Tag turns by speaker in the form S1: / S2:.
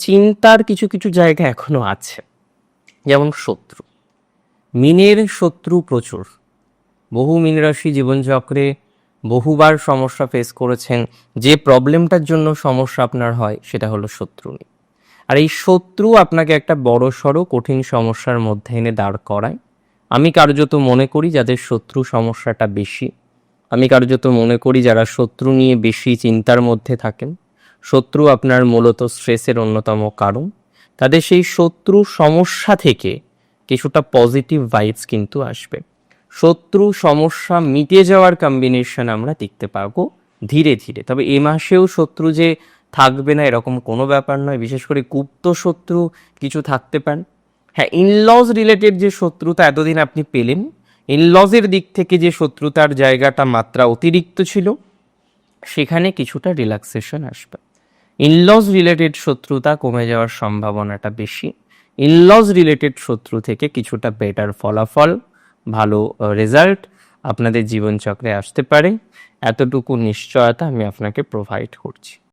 S1: চিন্তার কিছু কিছু জায়গা এখনো আছে, যেমন শত্রু। মিনের শত্রু প্রচুর। বহু মীন রাশি জীবনচক্রে বহুবার সমস্যা ফেস করেছেন। যে প্রবলেমটার জন্য সমস্যা আপনার হয় সেটা হলো শত্রু নিয়ে। আর এই শত্রু আপনাকে একটা বড় সড়ো কঠিন সমস্যার মধ্যে এনে দাঁড় করায়। আমি কার্যত মনে করি যাদের শত্রু সমস্যাটা বেশি, আমি কার্যত মনে করি যারা শত্রু নিয়ে বেশি চিন্তার মধ্যে থাকেন, শত্রু আপনার মূলত স্ট্রেসের অন্যতম কারণ, তাদের সেই শত্রু সমস্যা থেকে কিছুটা পজিটিভ ভাইবস কিন্তু আসবে। শত্রু সমস্যা মিটে যাওয়ার কম্বিনেশন আমরা দেখতে পাবো ধীরে ধীরে। তবে এ মাসেও শত্রু যে থাকবে না এরকম কোনো ব্যাপার নয়। বিশেষ করে গুপ্ত শত্রু কিছু থাকতে পারেন। হ্যাঁ, ইনলজ রিলেটেড যে শত্রুতা এতদিন আপনি পেলেন, ইনলজের দিক থেকে যে শত্রুতার জায়গাটা মাত্রা অতিরিক্ত ছিল, সেখানে কিছুটা রিল্যাক্সেশন আসবে। ইনলজ রিলেটেড শত্রুতা কমে যাওয়ার সম্ভাবনাটা বেশি। ইনলজ রিলেটেড শত্রু থেকে কিছুটা বেটার ফলাফল, ভালো রেজাল্ট আপনাদের জীবনচক্রে আসতে পারে, এতটুকু নিশ্চয়তা আমি আপনাকে প্রোভাইড করছি।